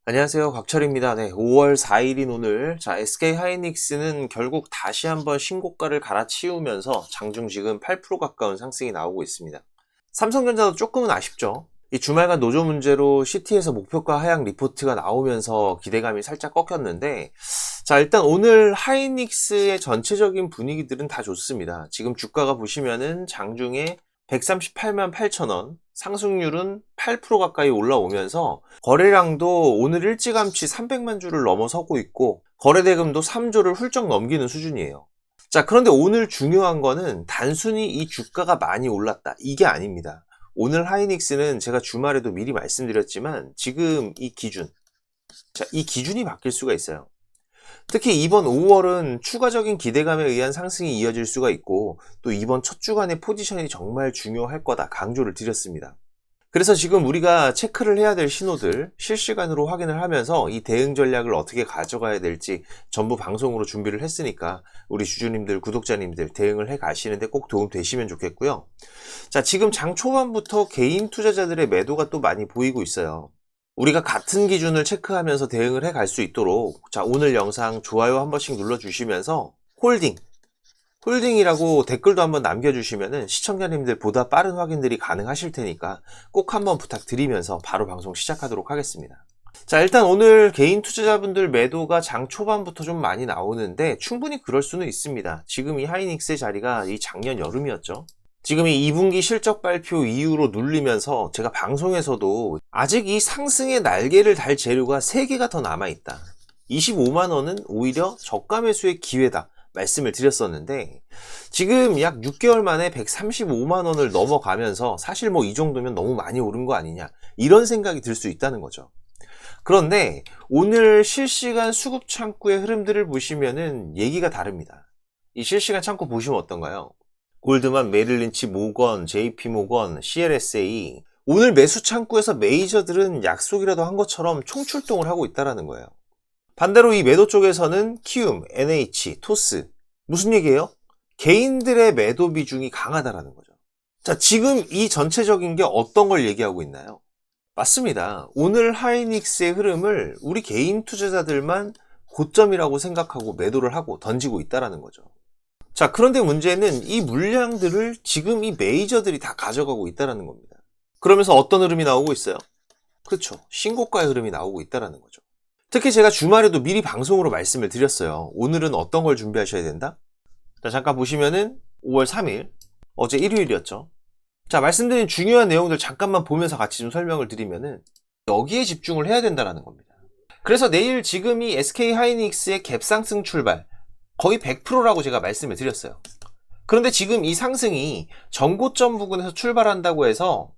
안녕하세요. 곽철입니다. 네, 5월 4일인 오늘, SK 하이닉스는 결국 다시 한번 신고가를 갈아치우면서 장중 지금 8% 가까운 상승이 나오고 있습니다. 삼성전자도 조금은 아쉽죠. 이 주말간 노조 문제로 시티에서 목표가 하향 리포트가 나오면서 기대감이 살짝 꺾였는데, 일단 오늘 하이닉스의 전체적인 분위기들은 다 좋습니다. 지금 주가가 보시면은 장중에 138만 8천 원, 상승률은 8% 가까이 올라오면서 거래량도 오늘 일찌감치 300만 주를 넘어서고 있고 거래대금도 3조를 훌쩍 넘기는 수준이에요. 그런데 오늘 중요한 거는 단순히 이 주가가 많이 올랐다, 이게 아닙니다. 오늘 하이닉스는 제가 주말에도 미리 말씀드렸지만 지금 이 기준, 이 기준이 바뀔 수가 있어요. 특히 이번 5월은 추가적인 기대감에 의한 상승이 이어질 수가 있고 또 이번 첫 주간의 포지션이 정말 중요할 거다 강조를 드렸습니다. 그래서 지금 우리가 체크를 해야 될 신호들 실시간으로 확인을 하면서 이 대응 전략을 어떻게 가져가야 될지 전부 방송으로 준비를 했으니까 우리 주주님들, 구독자님들 대응을 해 가시는데 꼭 도움 되시면 좋겠고요. 지금 장 초반부터 개인 투자자들의 매도가 또 많이 보이고 있어요. 우리가 같은 기준을 체크하면서 대응을 해 갈 수 있도록 오늘 영상 좋아요 한 번씩 눌러주시면서 홀딩이라고 댓글도 한번 남겨주시면은 시청자님들 보다 빠른 확인들이 가능하실 테니까 꼭 한번 부탁드리면서 바로 방송 시작하도록 하겠습니다. 일단 오늘 개인 투자자분들 매도가 장 초반부터 좀 많이 나오는데 충분히 그럴 수는 있습니다. 지금 이 하이닉스의 자리가 이 작년 여름이었죠. 지금 이 2분기 실적 발표 이후로 눌리면서 제가 방송에서도 아직 이 상승의 날개를 달 재료가 3개가 더 남아있다. 25만원은 오히려 저가 매수의 기회다 말씀을 드렸었는데 지금 약 6개월 만에 135만원을 넘어가면서 사실 뭐 이 정도면 너무 많이 오른 거 아니냐 이런 생각이 들 수 있다는 거죠. 그런데 오늘 실시간 수급 창구의 흐름들을 보시면은 얘기가 다릅니다. 이 실시간 창구 보시면 어떤가요? 골드만, 메릴린치, 모건, JP모건, CLSA 오늘 매수 창구에서 메이저들은 약속이라도 한 것처럼 총출동을 하고 있다는 거예요. 반대로 이 매도 쪽에서는 키움, NH, 토스 무슨 얘기예요? 개인들의 매도 비중이 강하다라는 거죠. 지금 이 전체적인 게 어떤 걸 얘기하고 있나요? 맞습니다. 오늘 하이닉스의 흐름을 우리 개인 투자자들만 고점이라고 생각하고 매도를 하고 던지고 있다는 거죠. 그런데 문제는 이 물량들을 지금 이 메이저들이 다 가져가고 있다는 겁니다. 그러면서 어떤 흐름이 나오고 있어요? 그렇죠. 신고가의 흐름이 나오고 있다는 거죠. 특히 제가 주말에도 미리 방송으로 말씀을 드렸어요. 오늘은 어떤 걸 준비하셔야 된다? 잠깐 보시면은 5월 3일, 어제 일요일이었죠. 말씀드린 중요한 내용들 잠깐만 보면서 같이 좀 설명을 드리면은 여기에 집중을 해야 된다는 겁니다. 그래서 내일 지금 이 SK 하이닉스의 갭상승 출발 거의 100%라고 제가 말씀을 드렸어요. 그런데 지금 이 상승이 전고점 부근에서 출발한다고 해서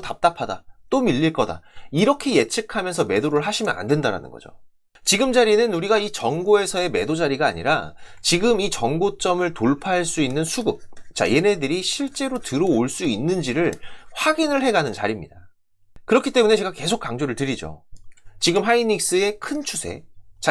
답답하다, 또 밀릴 거다 이렇게 예측하면서 매도를 하시면 안 된다는 거죠. 지금 자리는 우리가 이 전고에서의 매도 자리가 아니라 지금 이 전고점을 돌파할 수 있는 수급, 얘네들이 실제로 들어올 수 있는지를 확인을 해가는 자리입니다. 그렇기 때문에 제가 계속 강조를 드리죠. 지금 하이닉스의 큰 추세,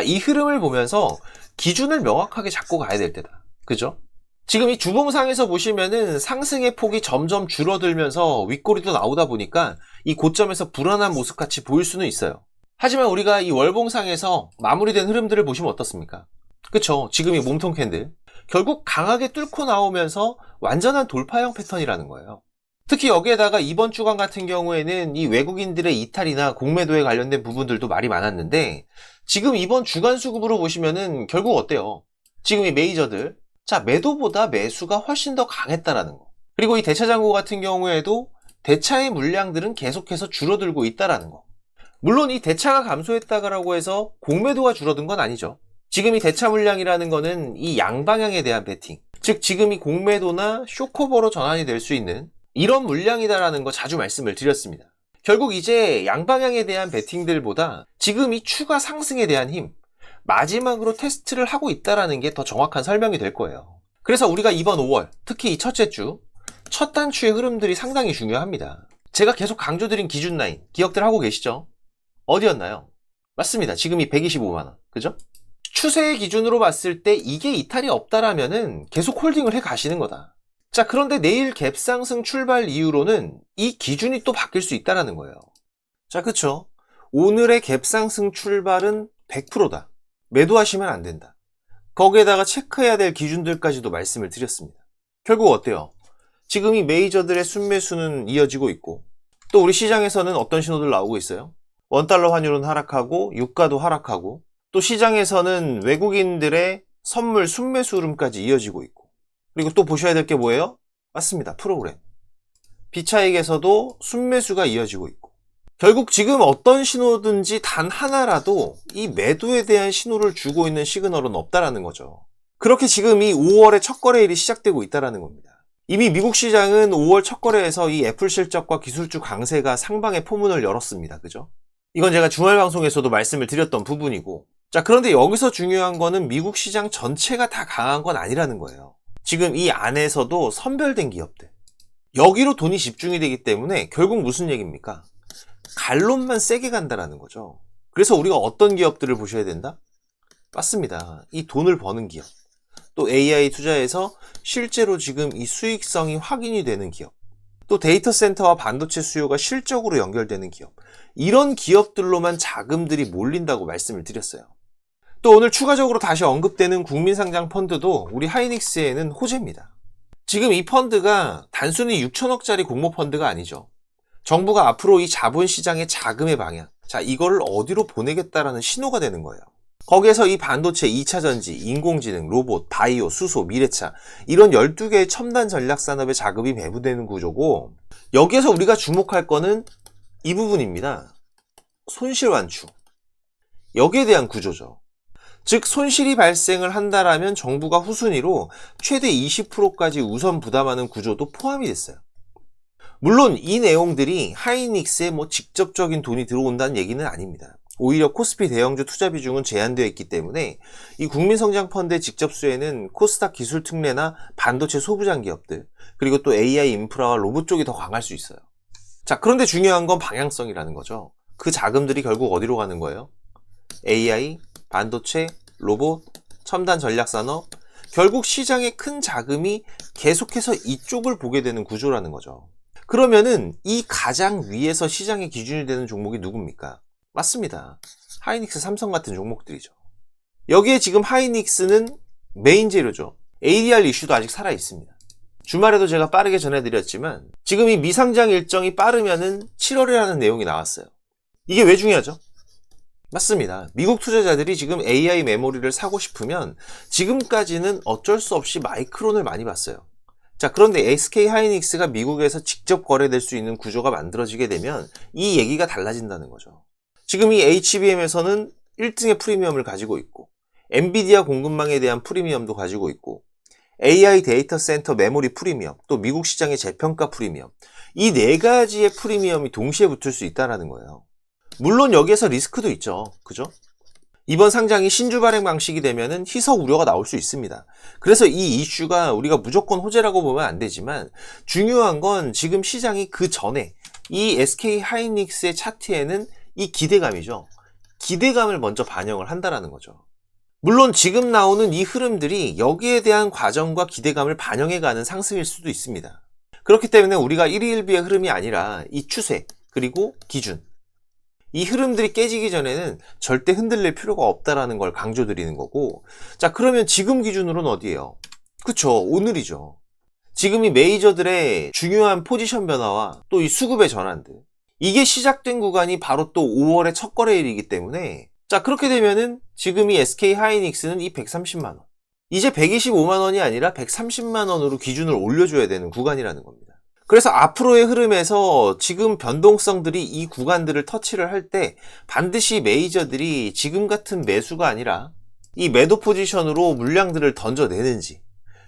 이 흐름을 보면서 기준을 명확하게 잡고 가야 될 때다. 그죠? 지금 이 주봉상에서 보시면은 상승의 폭이 점점 줄어들면서 윗꼬리도 나오다 보니까 이 고점에서 불안한 모습 같이 보일 수는 있어요. 하지만 우리가 이 월봉상에서 마무리된 흐름들을 보시면 어떻습니까? 그쵸? 지금 이 몸통 캔들 결국 강하게 뚫고 나오면서 완전한 돌파형 패턴이라는 거예요. 특히 여기에다가 이번 주간 같은 경우에는 이 외국인들의 이탈이나 공매도에 관련된 부분들도 말이 많았는데 지금 이번 주간 수급으로 보시면은 결국 어때요? 지금 이 메이저들 매도보다 매수가 훨씬 더 강했다라는 거. 그리고 이 대차장고 같은 경우에도 대차의 물량들은 계속해서 줄어들고 있다라는 거. 물론 이 대차가 감소했다고 해서 공매도가 줄어든 건 아니죠. 지금 이 대차 물량이라는 거는 이 양방향에 대한 베팅, 즉 지금 이 공매도나 쇼커버로 전환이 될 수 있는 이런 물량이다라는 거 자주 말씀을 드렸습니다. 결국 이제 양방향에 대한 베팅들보다 지금 이 추가 상승에 대한 힘, 마지막으로 테스트를 하고 있다라는 게 더 정확한 설명이 될 거예요. 그래서 우리가 이번 5월, 특히 이 첫째 주, 첫 단추의 흐름들이 상당히 중요합니다. 제가 계속 강조드린 기준 라인, 기억들 하고 계시죠? 어디였나요? 맞습니다. 지금 이 125만원. 그죠? 추세의 기준으로 봤을 때 이게 이탈이 없다라면은 계속 홀딩을 해 가시는 거다. 그런데 내일 갭상승 출발 이후로는 이 기준이 또 바뀔 수 있다라는 거예요. 그쵸? 오늘의 갭상승 출발은 100%다. 매도하시면 안 된다. 거기에다가 체크해야 될 기준들까지도 말씀을 드렸습니다. 결국 어때요? 지금 이 메이저들의 순매수는 이어지고 있고, 또 우리 시장에서는 어떤 신호들 나오고 있어요? 원달러 환율은 하락하고 유가도 하락하고, 또 시장에서는 외국인들의 선물 순매수 흐름까지 이어지고 있고, 그리고 또 보셔야 될 게 뭐예요? 맞습니다. 프로그램. 비차익에서도 순매수가 이어지고 있고, 결국 지금 어떤 신호든지 단 하나라도 이 매도에 대한 신호를 주고 있는 시그널은 없다라는 거죠. 그렇게 지금 이 5월의 첫 거래일이 시작되고 있다라는 겁니다. 이미 미국 시장은 5월 첫 거래에서 이 애플 실적과 기술주 강세가 상방의 포문을 열었습니다. 그죠? 이건 제가 주말 방송에서도 말씀을 드렸던 부분이고, 자, 그런데 여기서 중요한 거는 미국 시장 전체가 다 강한 건 아니라는 거예요. 지금 이 안에서도 선별된 기업들, 여기로 돈이 집중이 되기 때문에 결국 무슨 얘기입니까? 갈론만 세게 간다라는 거죠. 그래서 우리가 어떤 기업들을 보셔야 된다? 맞습니다. 이 돈을 버는 기업, 또 AI 투자에서 실제로 지금 이 수익성이 확인이 되는 기업, 또 데이터 센터와 반도체 수요가 실적으로 연결되는 기업, 이런 기업들로만 자금들이 몰린다고 말씀을 드렸어요. 또 오늘 추가적으로 다시 언급되는 국민상장 펀드도 우리 하이닉스에는 호재입니다. 지금 이 펀드가 단순히 6천억짜리 공모 펀드가 아니죠. 정부가 앞으로 이 자본시장의 자금의 방향, 자, 이거를 어디로 보내겠다라는 신호가 되는 거예요. 거기에서 이 반도체, 2차전지, 인공지능, 로봇, 바이오, 수소, 미래차, 이런 12개의 첨단 전략 산업의 자금이 배분되는 구조고, 여기에서 우리가 주목할 거는 이 부분입니다. 손실 완축. 여기에 대한 구조죠. 즉 손실이 발생을 한다라면 정부가 후순위로 최대 20%까지 우선 부담하는 구조도 포함이 됐어요. 물론 이 내용들이 하이닉스에 직접적인 돈이 들어온다는 얘기는 아닙니다. 오히려 코스피 대형주 투자 비중은 제한되어 있기 때문에 이 국민성장펀드의 직접 수혜는 코스닥 기술 특례나 반도체 소부장 기업들, 그리고 또 AI 인프라와 로봇 쪽이 더 강할 수 있어요. 자, 그런데 중요한 건 방향성이라는 거죠. 그 자금들이 결국 어디로 가는 거예요? AI, 반도체, 로봇, 첨단 전략산업, 결국 시장의 큰 자금이 계속해서 이쪽을 보게 되는 구조라는 거죠. 그러면은 이 가장 위에서 시장의 기준이 되는 종목이 누굽니까? 맞습니다. 하이닉스, 삼성 같은 종목들이죠. 여기에 지금 하이닉스는 메인 재료죠. ADR 이슈도 아직 살아 있습니다. 주말에도 제가 빠르게 전해드렸지만 지금 이 미상장 일정이 빠르면은 7월이라는 내용이 나왔어요. 이게 왜 중요하죠? 맞습니다. 미국 투자자들이 지금 AI 메모리를 사고 싶으면 지금까지는 어쩔 수 없이 마이크론을 많이 봤어요. 자, 그런데 SK 하이닉스가 미국에서 직접 거래될 수 있는 구조가 만들어지게 되면 이 얘기가 달라진다는 거죠. 지금 이 HBM에서는 1등의 프리미엄을 가지고 있고, 엔비디아 공급망에 대한 프리미엄도 가지고 있고, AI 데이터 센터 메모리 프리미엄, 또 미국 시장의 재평가 프리미엄, 이 네 가지의 프리미엄이 동시에 붙을 수 있다는 거예요. 물론 여기에서 리스크도 있죠. 그죠? 이번 상장이 신주 발행 방식이 되면은 희석 우려가 나올 수 있습니다. 그래서 이 이슈가 우리가 무조건 호재라고 보면 안 되지만, 중요한 건 지금 시장이 그 전에 이 SK 하이닉스의 차트에는 이 기대감이죠. 기대감을 먼저 반영을 한다라는 거죠. 물론 지금 나오는 이 흐름들이 여기에 대한 과정과 기대감을 반영해가는 상승일 수도 있습니다. 그렇기 때문에 우리가 1위1비의 흐름이 아니라 이 추세, 그리고 기준, 이 흐름들이 깨지기 전에는 절대 흔들릴 필요가 없다라는 걸 강조드리는 거고, 자, 그러면 지금 기준으로는 어디예요? 그쵸, 오늘이죠. 지금 이 메이저들의 중요한 포지션 변화와 또 이 수급의 전환들, 이게 시작된 구간이 바로 또 5월의 첫 거래일이기 때문에, 자, 그렇게 되면은 지금 이 SK 하이닉스는 이 130만원, 이제 125만원이 아니라 130만원으로 기준을 올려줘야 되는 구간이라는 겁니다. 그래서 앞으로의 흐름에서 지금 변동성들이 이 구간들을 터치를 할 때 반드시 메이저들이 지금 같은 매수가 아니라 이 매도 포지션으로 물량들을 던져내는지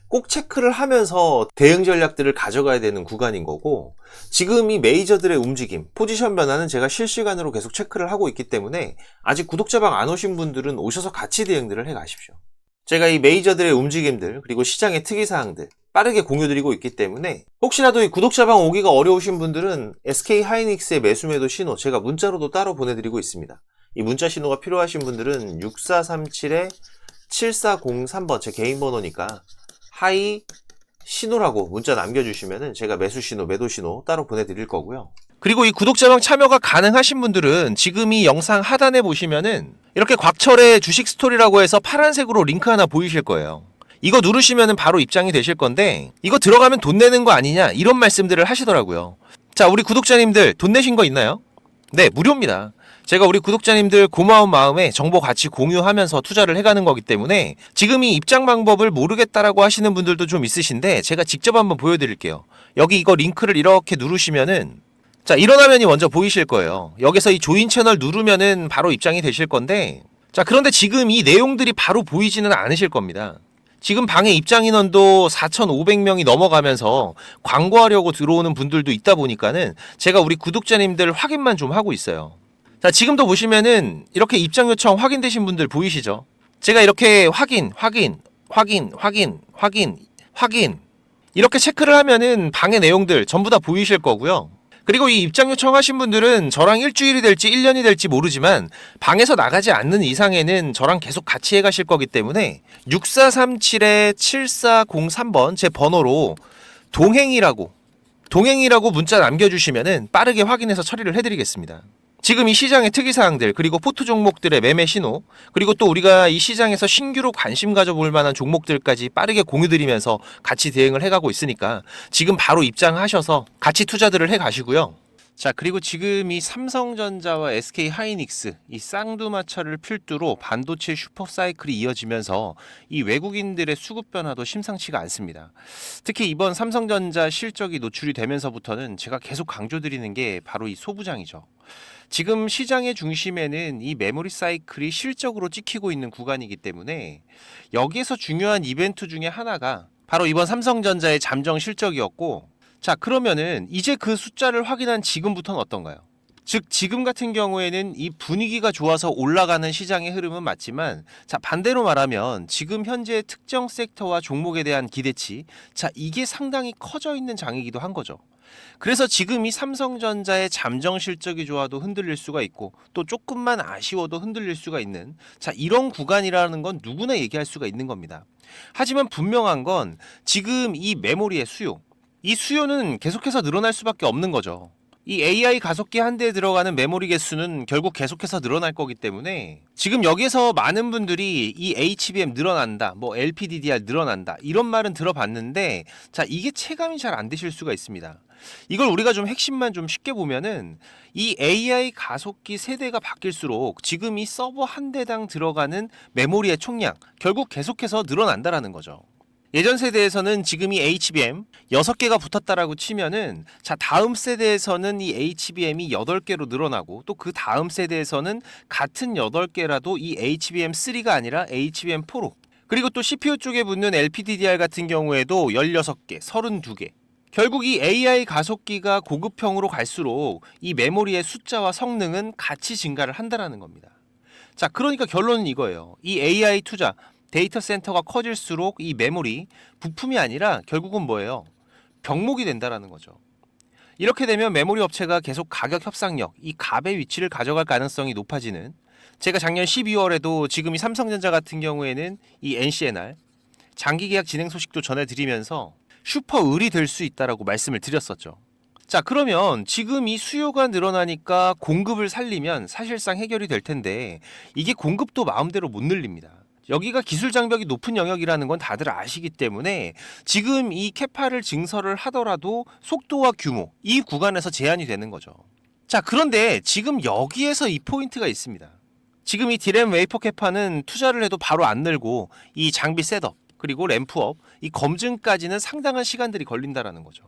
꼭 체크를 하면서 대응 전략들을 가져가야 되는 구간인 거고, 지금 이 메이저들의 움직임, 포지션 변화는 제가 실시간으로 계속 체크를 하고 있기 때문에 아직 구독자방 안 오신 분들은 오셔서 같이 대응들을 해 가십시오. 제가 이 메이저들의 움직임들, 그리고 시장의 특이사항들 빠르게 공유드리고 있기 때문에 혹시라도 이 구독자방 오기가 어려우신 분들은 SK 하이닉스의 매수매도 신호 제가 문자로도 따로 보내드리고 있습니다. 이 문자 신호가 필요하신 분들은 6437-7403번 제 개인 번호니까 하이 신호라고 문자 남겨주시면은 제가 매수 신호, 매도 신호 따로 보내드릴 거고요. 그리고 이 구독자방 참여가 가능하신 분들은 지금 이 영상 하단에 보시면은 이렇게 곽철의 주식 스토리라고 해서 파란색으로 링크 하나 보이실 거예요. 이거 누르시면은 바로 입장이 되실 건데 이거 들어가면 돈 내는 거 아니냐 이런 말씀들을 하시더라고요. 자, 우리 구독자님들 돈 내신 거 있나요? 네, 무료입니다. 제가 우리 구독자님들 고마운 마음에 정보 같이 공유하면서 투자를 해가는 거기 때문에 지금 이 입장 방법을 모르겠다라고 하시는 분들도 좀 있으신데 제가 직접 한번 보여드릴게요. 여기 이거 링크를 이렇게 누르시면은 자, 이런 화면이 먼저 보이실 거예요. 여기서 이 조인 채널 누르면은 바로 입장이 되실 건데 자, 그런데 지금 이 내용들이 바로 보이지는 않으실 겁니다. 지금 방에 입장 인원도 4,500명이 넘어가면서 광고하려고 들어오는 분들도 있다 보니까는 제가 우리 구독자님들 확인만 좀 하고 있어요. 자, 지금도 보시면은 이렇게 입장 요청 확인되신 분들 보이시죠? 제가 이렇게 확인 이렇게 체크를 하면은 방의 내용들 전부 다 보이실 거고요. 그리고 이 입장 요청하신 분들은 저랑 일주일이 될지 1년이 될지 모르지만 방에서 나가지 않는 이상에는 저랑 계속 같이 해가실 거기 때문에 6437-7403번 제 번호로 동행이라고 문자 남겨주시면은 빠르게 확인해서 처리를 해드리겠습니다. 지금 이 시장의 특이사항들 그리고 포트 종목들의 매매 신호 그리고 또 우리가 이 시장에서 신규로 관심 가져볼 만한 종목들까지 빠르게 공유드리면서 같이 대응을 해가고 있으니까 지금 바로 입장하셔서 같이 투자들을 해가시고요. 자, 그리고 지금 이 삼성전자와 SK하이닉스 이 쌍두마차를 필두로 반도체 슈퍼사이클이 이어지면서 이 외국인들의 수급 변화도 심상치가 않습니다. 특히 이번 삼성전자 실적이 노출이 되면서부터는 제가 계속 강조드리는 게 바로 이 소부장이죠. 지금 시장의 중심에는 이 메모리 사이클이 실적으로 찍히고 있는 구간이기 때문에 여기에서 중요한 이벤트 중에 하나가 바로 이번 삼성전자의 잠정 실적이었고 자, 그러면은 이제 그 숫자를 확인한 지금부터는 어떤가요? 즉 지금 같은 경우에는 이 분위기가 좋아서 올라가는 시장의 흐름은 맞지만 자, 반대로 말하면 지금 현재 특정 섹터와 종목에 대한 기대치 자, 이게 상당히 커져 있는 장이기도 한 거죠. 그래서 지금 이 삼성전자의 잠정 실적이 좋아도 흔들릴 수가 있고 또 조금만 아쉬워도 흔들릴 수가 있는 자, 이런 구간이라는 건 누구나 얘기할 수가 있는 겁니다. 하지만 분명한 건 지금 이 메모리의 수요 이 수요는 계속해서 늘어날 수밖에 없는 거죠. 이 AI 가속기 한 대에 들어가는 메모리 개수는 결국 계속해서 늘어날 거기 때문에 지금 여기서 많은 분들이 이 HBM 늘어난다, 뭐 LPDDR 늘어난다 이런 말은 들어봤는데 자, 이게 체감이 잘 안 되실 수가 있습니다. 이걸 우리가 좀 핵심만 좀 쉽게 보면은 이 AI 가속기 세대가 바뀔수록 지금 이 서버 한 대당 들어가는 메모리의 총량 결국 계속해서 늘어난다라는 거죠. 예전 세대에서는 지금 이 HBM 6개가 붙었다라고 치면은 자, 다음 세대에서는 이 HBM이 8개로 늘어나고 또 그 다음 세대에서는 같은 8개라도 이 HBM3가 아니라 HBM4로 그리고 또 CPU 쪽에 붙는 LPDDR 같은 경우에도 16개, 32개 결국 이 AI 가속기가 고급형으로 갈수록 이 메모리의 숫자와 성능은 같이 증가를 한다라는 겁니다. 자, 그러니까 결론은 이거예요. 이 AI 투자 데이터 센터가 커질수록 이 메모리 부품이 아니라 결국은 뭐예요? 병목이 된다라는 거죠. 이렇게 되면 메모리 업체가 계속 가격 협상력, 이 갑의 위치를 가져갈 가능성이 높아지는 제가 작년 12월에도 지금 이 삼성전자 같은 경우에는 이 NCNR 장기 계약 진행 소식도 전해드리면서 슈퍼 을이 될 수 있다라고 말씀을 드렸었죠. 자, 그러면 지금 이 수요가 늘어나니까 공급을 살리면 사실상 해결이 될 텐데 이게 공급도 마음대로 못 늘립니다. 여기가 기술 장벽이 높은 영역이라는 건 다들 아시기 때문에 지금 이 캐파를 증설을 하더라도 속도와 규모 이 구간에서 제한이 되는 거죠. 자, 그런데 지금 여기에서 이 포인트가 있습니다. 지금 이 디램 웨이퍼 캐파는 투자를 해도 바로 안 늘고 이 장비 셋업 그리고 램프업 이 검증까지는 상당한 시간들이 걸린다라는 거죠.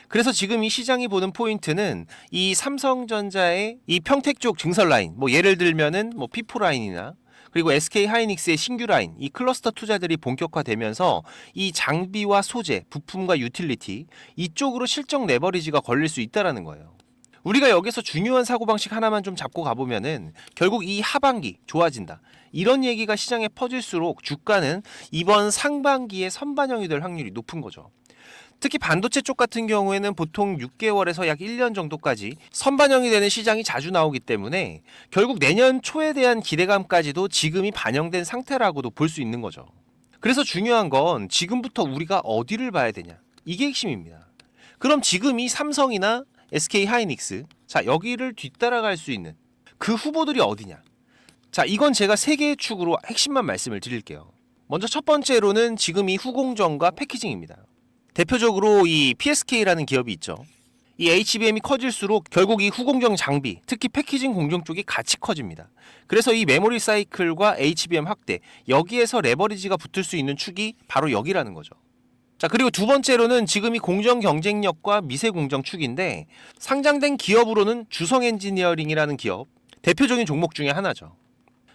그래서 지금 이 시장이 보는 포인트는 이 삼성전자의 이 평택 쪽 증설 라인 뭐 예를 들면은 뭐 피포 라인이나 그리고 SK하이닉스의 신규 라인, 이 클러스터 투자들이 본격화되면서 이 장비와 소재, 부품과 유틸리티 이쪽으로 실적 레버리지가 걸릴 수 있다라는 거예요. 우리가 여기서 중요한 사고방식 하나만 좀 잡고 가보면은 결국 이 하반기 좋아진다. 이런 얘기가 시장에 퍼질수록 주가는 이번 상반기에 선반영이 될 확률이 높은 거죠. 특히 반도체 쪽 같은 경우에는 보통 6개월에서 약 1년 정도까지 선반영이 되는 시장이 자주 나오기 때문에 결국 내년 초에 대한 기대감까지도 지금이 반영된 상태라고도 볼 수 있는 거죠. 그래서 중요한 건 지금부터 우리가 어디를 봐야 되냐. 이게 핵심입니다. 그럼 지금 이 삼성이나 SK 하이닉스. 자, 여기를 뒤따라갈 수 있는 그 후보들이 어디냐? 자, 이건 제가 세 개의 축으로 핵심만 말씀을 드릴게요. 먼저 첫 번째로는 지금 이 후공정과 패키징입니다. 대표적으로 이 PSK라는 기업이 있죠. 이 HBM이 커질수록 결국 이 후공정 장비, 특히 패키징 공정 쪽이 같이 커집니다. 그래서 이 메모리 사이클과 HBM 확대, 여기에서 레버리지가 붙을 수 있는 축이 바로 여기라는 거죠. 자, 그리고 두 번째로는 지금 이 공정 경쟁력과 미세 공정 축인데, 상장된 기업으로는 주성 엔지니어링이라는 기업, 대표적인 종목 중에 하나죠.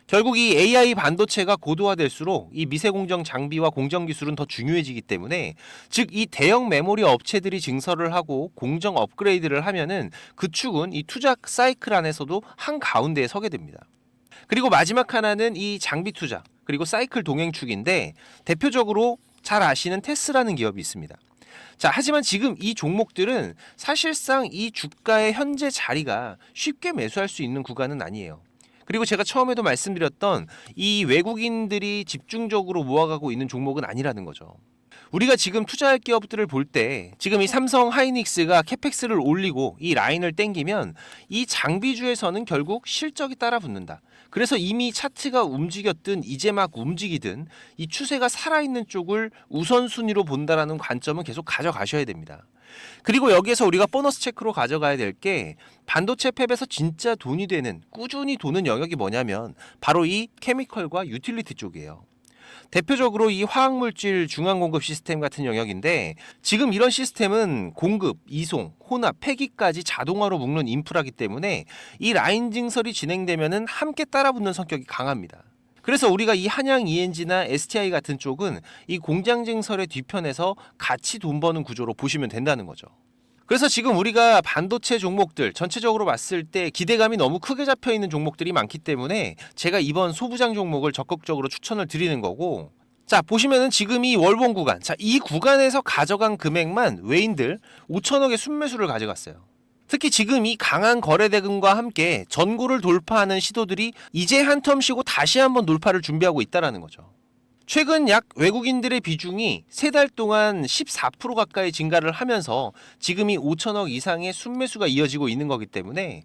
결국 이 AI 반도체가 고도화될수록 이 미세공정 장비와 공정 기술은 더 중요해지기 때문에, 즉 이 대형 메모리 업체들이 증설을 하고 공정 업그레이드를 하면은 그 축은 이 투자 사이클 안에서도 한가운데에 서게 됩니다. 그리고 마지막 하나는 이 장비 투자 그리고 사이클 동행 축인데, 대표적으로 잘 아시는 테스라는 기업이 있습니다. 자, 하지만 지금 이 종목들은 사실상 이 주가의 현재 자리가 쉽게 매수할 수 있는 구간은 아니에요. 그리고 제가 처음에도 말씀드렸던 이 외국인들이 집중적으로 모아가고 있는 종목은 아니라는 거죠. 우리가 지금 투자할 기업들을 볼 때 지금 이 삼성 하이닉스가 캐펙스를 올리고 이 라인을 땡기면 이 장비주에서는 결국 실적이 따라붙는다. 그래서 이미 차트가 움직였든 이제 막 움직이든 이 추세가 살아있는 쪽을 우선순위로 본다라는 관점은 계속 가져가셔야 됩니다. 그리고 여기에서 우리가 보너스 체크로 가져가야 될 게, 반도체 팹에서 진짜 돈이 되는, 꾸준히 도는 영역이 뭐냐면 바로 이 케미컬과 유틸리티 쪽이에요. 대표적으로 이 화학물질 중앙공급 시스템 같은 영역인데, 지금 이런 시스템은 공급, 이송, 혼합, 폐기까지 자동화로 묶는 인프라기 때문에 이 라인 증설이 진행되면은 함께 따라붙는 성격이 강합니다. 그래서 우리가 이 한양 ENG나 STI 같은 쪽은 이 공장 증설의 뒤편에서 같이 돈 버는 구조로 보시면 된다는 거죠. 그래서 지금 우리가 반도체 종목들 전체적으로 봤을 때 기대감이 너무 크게 잡혀 있는 종목들이 많기 때문에 제가 이번 소부장 종목을 적극적으로 추천을 드리는 거고, 자, 보시면은 지금 이 월봉 구간, 자, 이 구간에서 가져간 금액만 외인들 5천억의 순매수를 가져갔어요. 특히 지금 이 강한 거래 대금과 함께 전고를 돌파하는 시도들이 이제 한 텀 쉬고 다시 한번 돌파를 준비하고 있다는 거죠. 최근 약 외국인들의 비중이 3달 동안 14% 가까이 증가를 하면서 지금 이 5천억 이상의 순매수가 이어지고 있는 거기 때문에,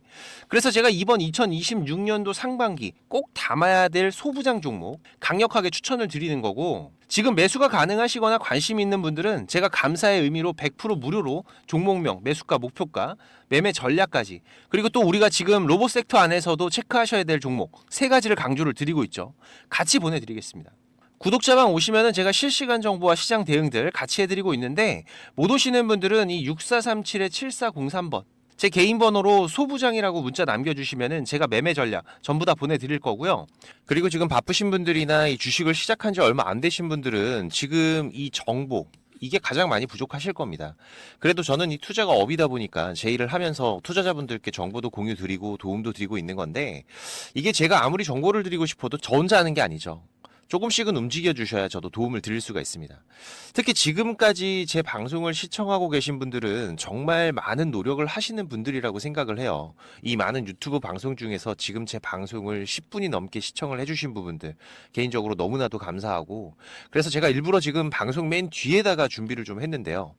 그래서 제가 이번 2026년도 상반기 꼭 담아야 될 소부장 종목 강력하게 추천을 드리는 거고, 지금 매수가 가능하시거나 관심 있는 분들은 제가 감사의 의미로 100% 무료로 종목명, 매수가, 목표가, 매매 전략까지, 그리고 또 우리가 지금 로봇 섹터 안에서도 체크하셔야 될 종목 3가지를 강조를 드리고 있죠. 같이 보내드리겠습니다. 구독자방 오시면은 제가 실시간 정보와 시장 대응들 같이 해드리고 있는데, 못 오시는 분들은 이 6437-7403번 제 개인 번호로 소부장이라고 문자 남겨주시면은 제가 매매 전략 전부 다 보내드릴 거고요. 그리고 지금 바쁘신 분들이나 이 주식을 시작한 지 얼마 안 되신 분들은 지금 이 정보, 이게 가장 많이 부족하실 겁니다. 그래도 저는 이 투자가 업이다 보니까 제 일을 하면서 투자자분들께 정보도 공유 드리고 도움도 드리고 있는 건데, 이게 제가 아무리 정보를 드리고 싶어도 저 혼자 하는 게 아니죠. 조금씩은 움직여 주셔야 저도 도움을 드릴 수가 있습니다. 특히 지금까지 제 방송을 시청하고 계신 분들은 정말 많은 노력을 하시는 분들이라고 생각을 해요. 이 많은 유튜브 방송 중에서 지금 제 방송을 10분이 넘게 시청을 해주신 부분들, 개인적으로 너무나도 감사하고, 그래서 제가 일부러 지금 방송 맨 뒤에다가 준비를 좀 했는데요.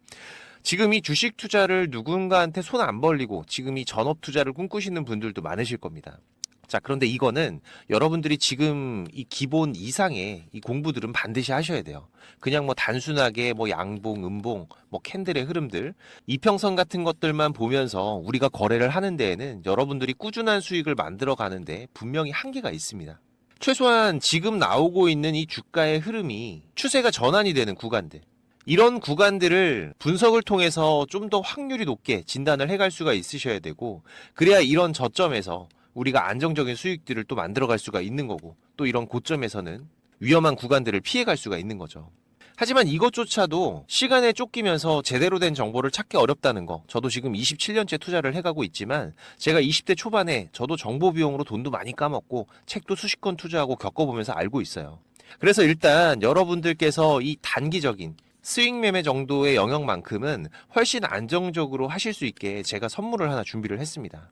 지금 이 주식 투자를 누군가한테 손 안 벌리고 지금 이 전업 투자를 꿈꾸시는 분들도 많으실 겁니다. 자, 그런데 이거는 여러분들이 지금 이 기본 이상의 이 공부들은 반드시 하셔야 돼요. 그냥 뭐 단순하게 뭐 양봉, 음봉, 뭐 캔들의 흐름들, 이평선 같은 것들만 보면서 우리가 거래를 하는 데에는 여러분들이 꾸준한 수익을 만들어 가는데 분명히 한계가 있습니다. 최소한 지금 나오고 있는 이 주가의 흐름이 추세가 전환이 되는 구간들, 이런 구간들을 분석을 통해서 좀 더 확률이 높게 진단을 해갈 수가 있으셔야 되고, 그래야 이런 저점에서 우리가 안정적인 수익들을 또 만들어갈 수가 있는 거고, 또 이런 고점에서는 위험한 구간들을 피해갈 수가 있는 거죠. 하지만 이것조차도 시간에 쫓기면서 제대로 된 정보를 찾기 어렵다는 거, 저도 지금 27년째 투자를 해가고 있지만 제가 20대 초반에 저도 정보 비용으로 돈도 많이 까먹고 책도 수십 권 투자하고 겪어보면서 알고 있어요. 그래서 일단 여러분들께서 이 단기적인 스윙 매매 정도의 영역만큼은 훨씬 안정적으로 하실 수 있게 제가 선물을 하나 준비를 했습니다.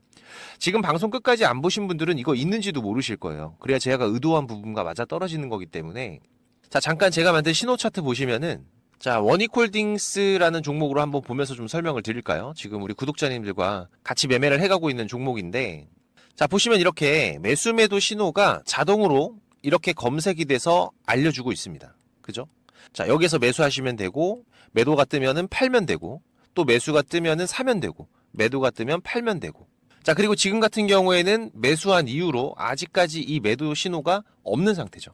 지금 방송 끝까지 안 보신 분들은 이거 있는지도 모르실 거예요. 그래야 제가 의도한 부분과 맞아 떨어지는 거기 때문에, 자, 잠깐 제가 만든 신호 차트 보시면은 자, 원익홀딩스라는 종목으로 한번 보면서 좀 설명을 드릴까요? 지금 우리 구독자님들과 같이 매매를 해가고 있는 종목인데, 자, 보시면 이렇게 매수 매도 신호가 자동으로 이렇게 검색이 돼서 알려주고 있습니다. 그죠? 자, 여기서 매수하시면 되고, 매도가 뜨면은 팔면 되고, 또 매수가 뜨면은 사면 되고, 매도가 뜨면 팔면 되고. 자, 그리고 지금 같은 경우에는 매수한 이후로 아직까지 이 매도 신호가 없는 상태죠.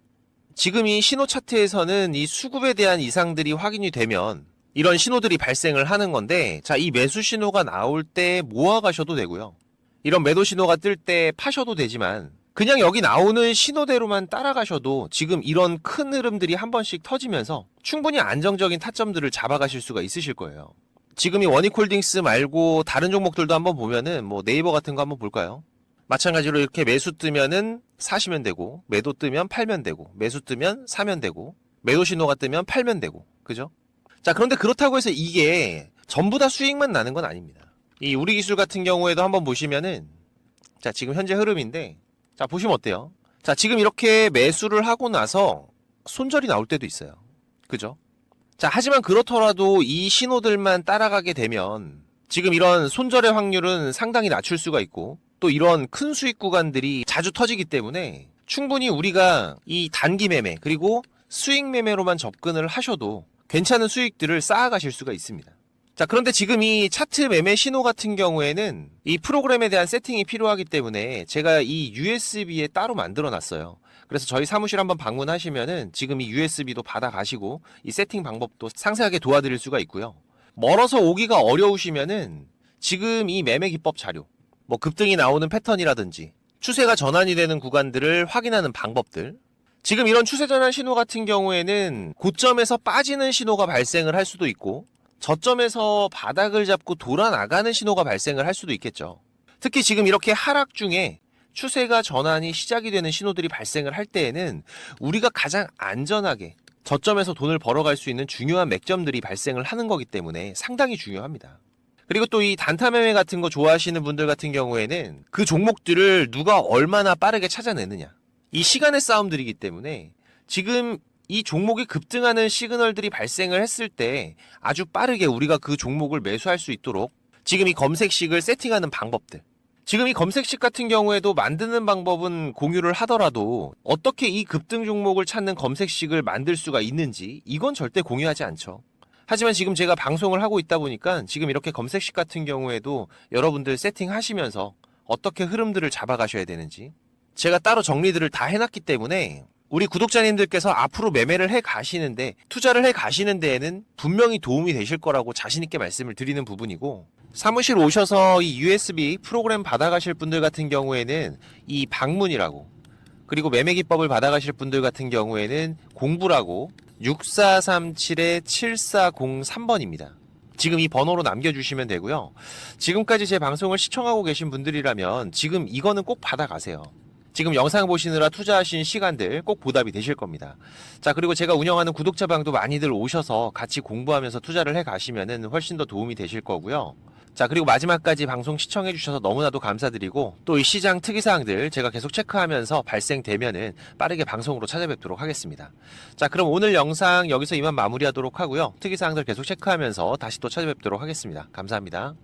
지금 이 신호 차트에서는 이 수급에 대한 이상들이 확인이 되면 이런 신호들이 발생을 하는 건데, 자, 이 매수 신호가 나올 때 모아 가셔도 되고요. 이런 매도 신호가 뜰 때 파셔도 되지만, 그냥 여기 나오는 신호대로만 따라가셔도 지금 이런 큰 흐름들이 한 번씩 터지면서 충분히 안정적인 타점들을 잡아가실 수가 있으실 거예요. 지금 이 원익홀딩스 말고 다른 종목들도 한번 보면은 뭐 네이버 같은 거 한번 볼까요? 마찬가지로 이렇게 매수 뜨면은 사시면 되고, 매도 뜨면 팔면 되고, 매수 뜨면 사면 되고, 매도 신호가 뜨면 팔면 되고, 그죠? 자, 그런데 그렇다고 해서 이게 전부 다 수익만 나는 건 아닙니다. 이 우리 기술 같은 경우에도 한번 보시면은, 자, 지금 현재 흐름인데, 자, 보시면 어때요? 자, 지금 이렇게 매수를 하고 나서 손절이 나올 때도 있어요. 그죠? 자, 하지만 그렇더라도 이 신호들만 따라가게 되면 지금 이런 손절의 확률은 상당히 낮출 수가 있고, 또 이런 큰 수익 구간들이 자주 터지기 때문에 충분히 우리가 이 단기 매매 그리고 수익 매매로만 접근을 하셔도 괜찮은 수익들을 쌓아가실 수가 있습니다. 자, 그런데 지금 이 차트 매매 신호 같은 경우에는 이 프로그램에 대한 세팅이 필요하기 때문에 제가 이 USB에 따로 만들어 놨어요. 그래서 저희 사무실 한번 방문하시면은 지금 이 USB도 받아 가시고 이 세팅 방법도 상세하게 도와드릴 수가 있고요. 멀어서 오기가 어려우시면은 지금 이 매매 기법 자료, 뭐 급등이 나오는 패턴이라든지 추세가 전환이 되는 구간들을 확인하는 방법들, 지금 이런 추세 전환 신호 같은 경우에는 고점에서 빠지는 신호가 발생을 할 수도 있고, 저점에서 바닥을 잡고 돌아 나가는 신호가 발생을 할 수도 있겠죠. 특히 지금 이렇게 하락 중에 추세가 전환이 시작이 되는 신호들이 발생을 할 때에는 우리가 가장 안전하게 저점에서 돈을 벌어갈 수 있는 중요한 맥점들이 발생을 하는 거기 때문에 상당히 중요합니다. 그리고 또 이 단타 매매 같은 거 좋아하시는 분들 같은 경우에는 그 종목들을 누가 얼마나 빠르게 찾아내느냐, 이 시간의 싸움들이기 때문에 지금 이 종목이 급등하는 시그널들이 발생을 했을 때 아주 빠르게 우리가 그 종목을 매수할 수 있도록 지금 이 검색식을 세팅하는 방법들, 지금 이 검색식 같은 경우에도 만드는 방법은 공유를 하더라도 어떻게 이 급등 종목을 찾는 검색식을 만들 수가 있는지 이건 절대 공유하지 않죠. 하지만 지금 제가 방송을 하고 있다 보니까 지금 이렇게 검색식 같은 경우에도 여러분들 세팅하시면서 어떻게 흐름들을 잡아가셔야 되는지 제가 따로 정리들을 다 해놨기 때문에 우리 구독자님들께서 앞으로 매매를 해 가시는데, 투자를 해 가시는 데에는 분명히 도움이 되실 거라고 자신있게 말씀을 드리는 부분이고, 사무실 오셔서 이 USB 프로그램 받아가실 분들 같은 경우에는 이 방문이라고, 그리고 매매 기법을 받아가실 분들 같은 경우에는 공부라고 6437-7403번입니다. 지금 이 번호로 남겨주시면 되고요. 지금까지 제 방송을 시청하고 계신 분들이라면 지금 이거는 꼭 받아가세요. 지금 영상 보시느라 투자하신 시간들 꼭 보답이 되실 겁니다. 자, 그리고 제가 운영하는 구독자방도 많이들 오셔서 같이 공부하면서 투자를 해 가시면은 훨씬 더 도움이 되실 거고요. 자, 그리고 마지막까지 방송 시청해 주셔서 너무나도 감사드리고, 또 이 시장 특이사항들 제가 계속 체크하면서 발생되면은 빠르게 방송으로 찾아뵙도록 하겠습니다. 자, 그럼 오늘 영상 여기서 이만 마무리하도록 하고요. 특이사항들 계속 체크하면서 다시 또 찾아뵙도록 하겠습니다. 감사합니다.